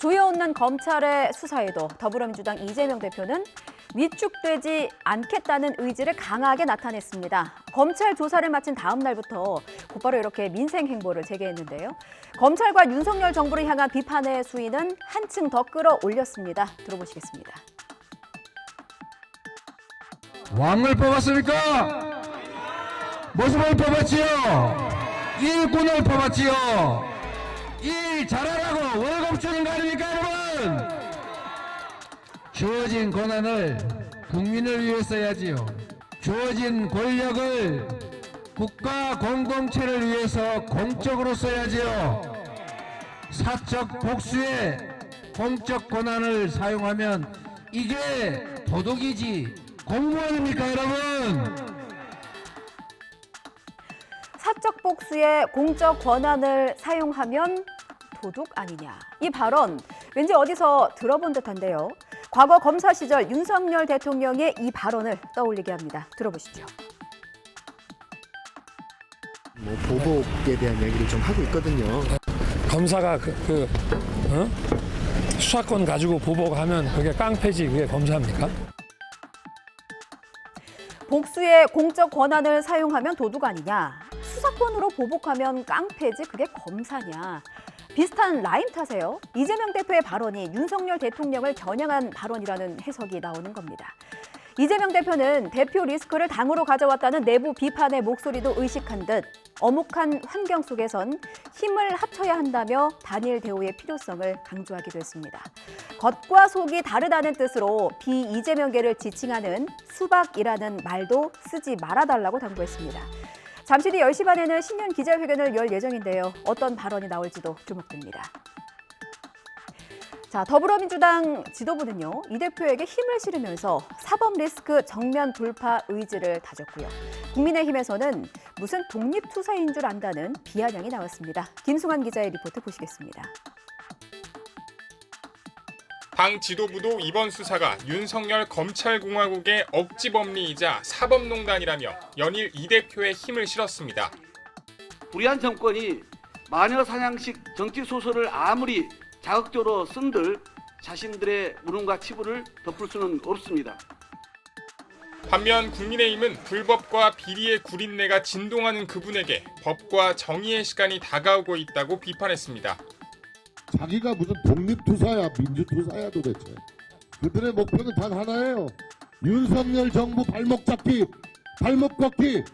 조여오는 검찰의 수사에도 더불어민주당 이재명 대표는 위축되지 않겠다는 의지를 강하게 나타냈습니다. 검찰 조사를 마친 다음 날부터 곧바로 이렇게 민생 행보를 재개했는데요. 검찰과 윤석열 정부를 향한 비판의 수위는 한층 더 끌어올렸습니다. 들어보시겠습니다. 왕을 뽑았습니까? 모습을 뽑았지요. 일꾼을 뽑았지요. 일 잘하라고 월급 주는 거 아닙니까, 여러분? 주어진 권한을 국민을 위해 써야지요. 주어진 권력을 국가 공동체를 위해서 공적으로 써야지요. 사적 복수에 공적 권한을 사용하면 이게 도덕이지 공무원입니까, 여러분? 사적 복수에 공적 권한을 사용하면 도둑 아니냐. 이 발언 왠지 어디서 들어본 듯한데요. 과거 검사 시절 윤석열 대통령의 이 발언을 떠올리게 합니다. 들어보시죠. 보복에 대한 얘기를 좀 하고 있거든요. 검사가 수사권 가지고 보복하면 그게 깡패지 그게 검사입니까? 복수의 공적 권한을 사용하면 도둑 아니냐. 수사권으로 보복하면 깡패지 그게 검사냐. 비슷한 라임 타세요. 이재명 대표의 발언이 윤석열 대통령을 겨냥한 발언이라는 해석이 나오는 겁니다. 이재명 대표는 대표 리스크를 당으로 가져왔다는 내부 비판의 목소리도 의식한 듯 엄혹한 환경 속에선 힘을 합쳐야 한다며 단일 대우의 필요성을 강조하기도 했습니다. 겉과 속이 다르다는 뜻으로 비이재명계를 지칭하는 수박이라는 말도 쓰지 말아달라고 당부했습니다. 잠시 뒤 10시 반에는 신년 기자회견을 열 예정인데요. 어떤 발언이 나올지도 주목됩니다. 자, 더불어민주당 지도부는요, 이 대표에게 힘을 실으면서 사법 리스크 정면 돌파 의지를 다졌고요. 국민의힘에서는 무슨 독립투사인 줄 안다는 비아냥이 나왔습니다. 김승환 기자의 리포트 보시겠습니다. 당 지도부도 이번 수사가 윤석열 검찰공화국의 억지법리이자 사법농단이라며 연일 이 대표의 힘을 실었습니다. 불의한 정권이 마녀 사냥식 정치 소설을 아무리 자극적으로 쓴들 자신들의 무능과 치부를 덮을 수는 없습니다. 반면 국민의힘은 불법과 비리의 구린내가 진동하는 그분에게 법과 정의의 시간이 다가오고 있다고 비판했습니다. 자기가 무슨 독립투사야 민주투사야 도대체. 그들의 목표는 단 하나예요. 윤석열 정부 발목 잡기, 발목 걷기.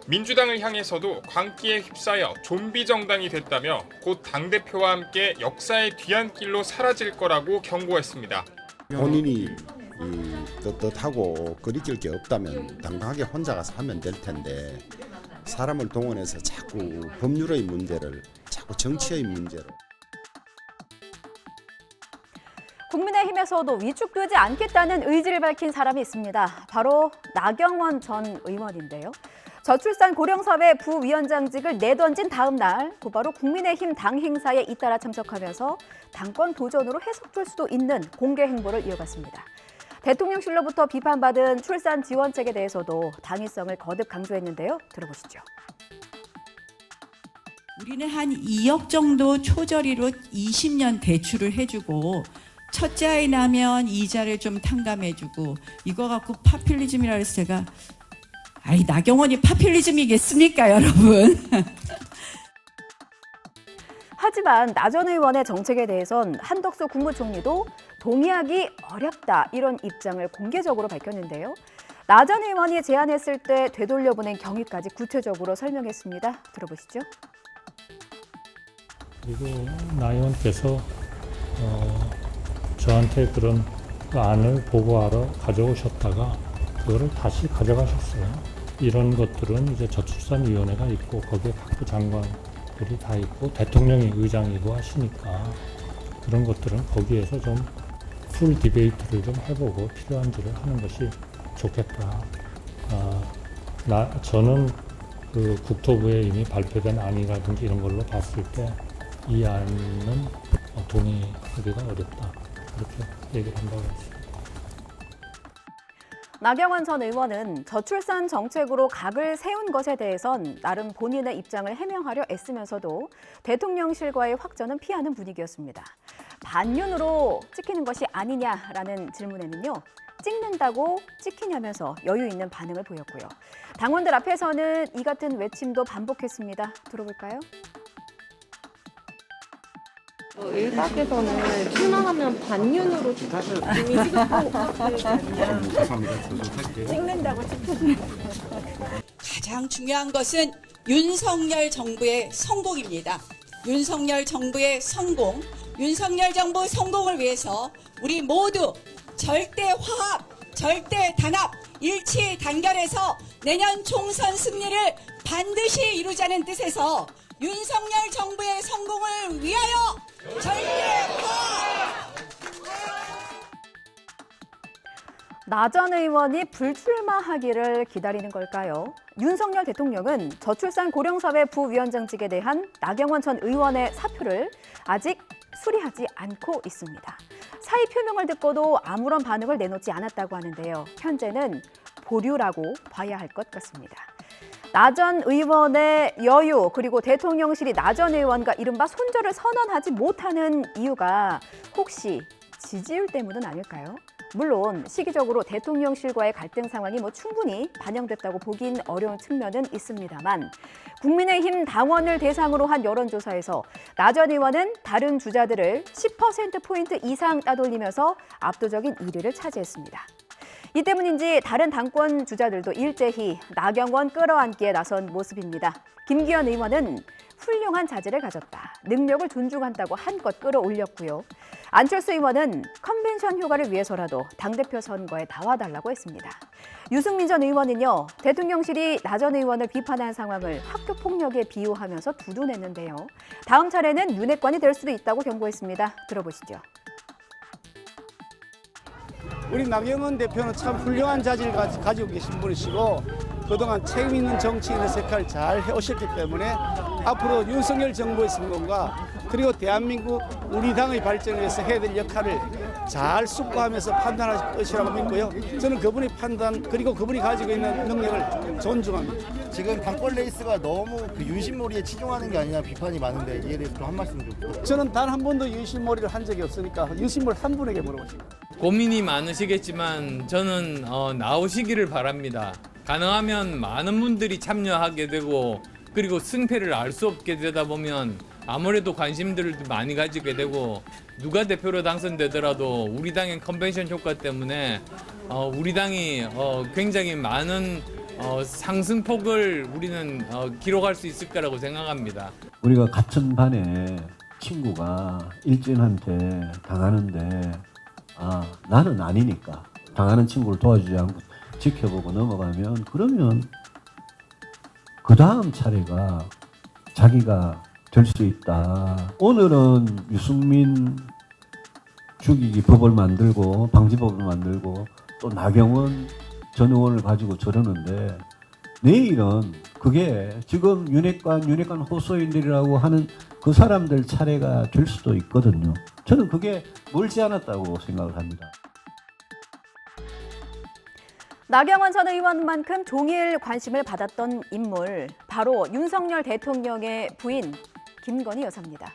민주당을 향해서도 광기에 휩싸여 좀비 정당이 됐다며 곧 당대표와 함께 역사의 뒤안길로 사라질 거라고 경고했습니다. 본인이 떳떳하고 거리낄 게 없다면 당당하게 혼자 가서 하면 될 텐데 사람을 동원해서 자꾸 법률의 문제를 자꾸 정치의 문제로. 국민의힘에서도 위축되지 않겠다는 의지를 밝힌 사람이 있습니다. 바로 나경원 전 의원인데요. 저출산 고령사회 부위원장직을 내던진 다음 날 곧바로 국민의힘 당 행사에 잇따라 참석하면서 당권 도전으로 해석될 수도 있는 공개 행보를 이어갔습니다. 대통령실로부터 비판받은 출산 지원책에 대해서도 당위성을 거듭 강조했는데요. 들어보시죠. 우리는 한 2억 정도 초저리로 20년 대출을 해주고 첫째 아이 나면 이자를 좀 탕감해주고 이거 갖고 파퓰리즘이라 해서 제가 나경원이 파퓰리즘이겠습니까, 여러분? 하지만 나 전 의원의 정책에 대해선 한덕수 국무총리도 동의하기 어렵다 이런 입장을 공개적으로 밝혔는데요. 나 전 의원이 제안했을 때 되돌려보낸 경위까지 구체적으로 설명했습니다. 들어보시죠. 그리고 나 의원께서 저한테 그런 안을 보고하러 가져오셨다가 그거를 다시 가져가셨어요. 이런 것들은 이제 저출산위원회가 있고 거기에 각부 장관들이 다 있고 대통령이 의장이고 하시니까 그런 것들은 거기에서 좀 풀 디베이트를 좀 해보고 필요한지를 하는 것이 좋겠다. 저는 그 국토부에 이미 발표된 안이라든지 이런 걸로 봤을 때 이 안은 동의하기가 어렵다. 그렇게 얘기를 한다고 했습니다. 나경원 전 의원은 저출산 정책으로 각을 세운 것에 대해선 나름 본인의 입장을 해명하려 애쓰면서도 대통령실과의 확전은 피하는 분위기였습니다. 반윤으로 찍히는 것이 아니냐라는 질문에는요. 찍는다고 찍히냐면서 여유 있는 반응을 보였고요. 당원들 앞에서는 이 같은 외침도 반복했습니다. 들어볼까요? 일각에서는 출마하면 반윤으로 이미 찍는다고 찍히는 가장 중요한 것은 윤석열 정부의 성공입니다. 윤석열 정부의 성공, 윤석열 정부 성공을 위해서 우리 모두 절대 화합, 절대 단합, 일치 단결해서 내년 총선 승리를 반드시 이루자는 뜻에서 윤석열 정부의 성공을 위하여 절대 화합! 나 전 의원이 불출마하기를 기다리는 걸까요? 윤석열 대통령은 저출산 고령사회 부위원장직에 대한 나경원 전 의원의 사표를 아직 수리하지 않고 있습니다. 사의 표명을 듣고도 아무런 반응을 내놓지 않았다고 하는데요. 현재는 보류라고 봐야 할 것 같습니다. 나 전 의원의 여유 그리고 대통령실이 나 전 의원과 이른바 손절을 선언하지 못하는 이유가 혹시 지지율 때문은 아닐까요? 물론 시기적으로 대통령실과의 갈등 상황이 충분히 반영됐다고 보긴 어려운 측면은 있습니다만 국민의힘 당원을 대상으로 한 여론조사에서 나 전 의원은 다른 주자들을 10%포인트 이상 따돌리면서 압도적인 1위를 차지했습니다. 이 때문인지 다른 당권 주자들도 일제히 나경원 끌어안기에 나선 모습입니다. 김기현 의원은 훌륭한 자질을 가졌다. 능력을 존중한다고 한껏 끌어올렸고요. 안철수 의원은 컨벤션 효과를 위해서라도 당대표 선거에 나와달라고 했습니다. 유승민 전 의원은요. 대통령실이 나 전 의원을 비판한 상황을 학교폭력에 비유하면서 두둔했는데요. 다음 차례는 윤핵관이 될 수도 있다고 경고했습니다. 들어보시죠. 우리 나경원 대표는 참 훌륭한 자질을 가지고 계신 분이시고 그동안 책임 있는 정치인의 역할을 잘 해오셨기 때문에 앞으로 윤석열 정부의 성공과 그리고 대한민국 우리 당의 발전을 위해서 해야 될 역할을 잘 숙고하면서 판단할 것이라고 믿고요. 저는 그분의 판단 그리고 그분이 가지고 있는 능력을 존중합니다. 지금 당권 레이스가 너무 윤심몰이에 치중하는 게 아니냐 비판이 많은데 이에 대해서 좀 한 말씀 좀 부탁드립니다. 저는 단 한 번도 윤심몰이를 한 적이 없으니까 윤심몰 한 분에게 물어보십니다. 고민이 많으시겠지만 저는 나오시기를 바랍니다. 가능하면 많은 분들이 참여하게 되고 그리고 승패를 알 수 없게 되다 보면 아무래도 관심들을 많이 가지게 되고 누가 대표로 당선되더라도 우리 당의 컨벤션 효과 때문에 우리 당이 굉장히 많은 상승폭을 우리는 기록할 수 있을 거라고 생각합니다. 우리가 같은 반에 친구가 일진한테 당하는데 나는 아니니까 당하는 친구를 도와주지 않고 지켜보고 넘어가면 그러면 그 다음 차례가 자기가 될 수 있다. 오늘은 유승민 죽이기 법을 만들고 방지법을 만들고 또 나경원 전 의원을 가지고 저러는데 내일은 그게 지금 윤핵관 호소인들이라고 하는 그 사람들 차례가 될 수도 있거든요. 저는 그게 멀지 않았다고 생각을 합니다. 나경원 전 의원만큼 종일 관심을 받았던 인물, 바로 윤석열 대통령의 부인 김건희 여사입니다.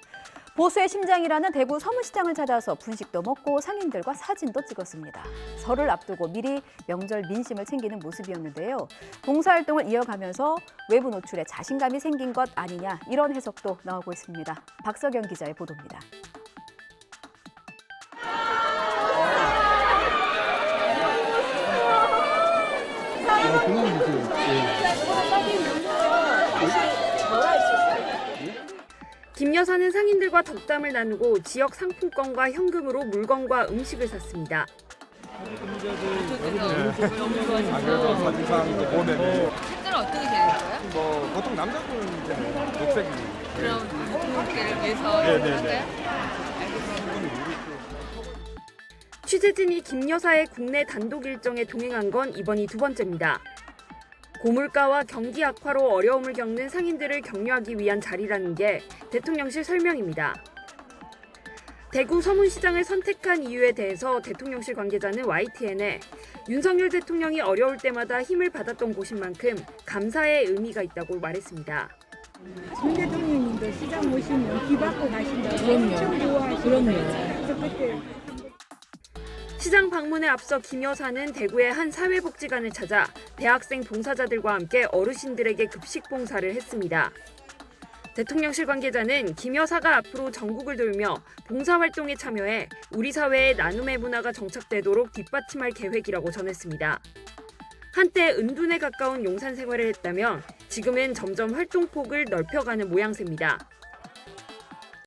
보수의 심장이라는 대구 서문시장을 찾아서 분식도 먹고 상인들과 사진도 찍었습니다. 설을 앞두고 미리 명절 민심을 챙기는 모습이었는데요. 봉사활동을 이어가면서 외부 노출에 자신감이 생긴 것 아니냐 이런 해석도 나오고 있습니다. 박석영 기자의 보도입니다. 김 여사는 상인들과 덕담을 나누고 지역 상품권과 현금으로 물건과 음식을 샀습니다. 실제로 어떻게 되는 거예요? 보통 남자분은 녹색이. 그럼 대통령께를 위해서 할까요? 취재진이 김 여사의 국내 단독 일정에 동행한 건 이번이 두 번째입니다. 고물가와 경기 악화로 어려움을 겪는 상인들을 격려하기 위한 자리라는 게 대통령실 설명입니다. 대구 서문시장을 선택한 이유에 대해서 대통령실 관계자는 YTN에 윤석열 대통령이 어려울 때마다 힘을 받았던 곳인 만큼 감사의 의미가 있다고 말했습니다. 윤 대통령님도 시장 오시면 귀 받고 가신다고 그럼요. 엄청 좋아하시고 그럼요. 시장 방문에 앞서 김 여사는 대구의 한 사회복지관을 찾아 대학생 봉사자들과 함께 어르신들에게 급식 봉사를 했습니다. 대통령실 관계자는 김 여사가 앞으로 전국을 돌며 봉사활동에 참여해 우리 사회의 나눔의 문화가 정착되도록 뒷받침할 계획이라고 전했습니다. 한때 은둔에 가까운 용산 생활을 했다면 지금은 점점 활동폭을 넓혀가는 모양새입니다.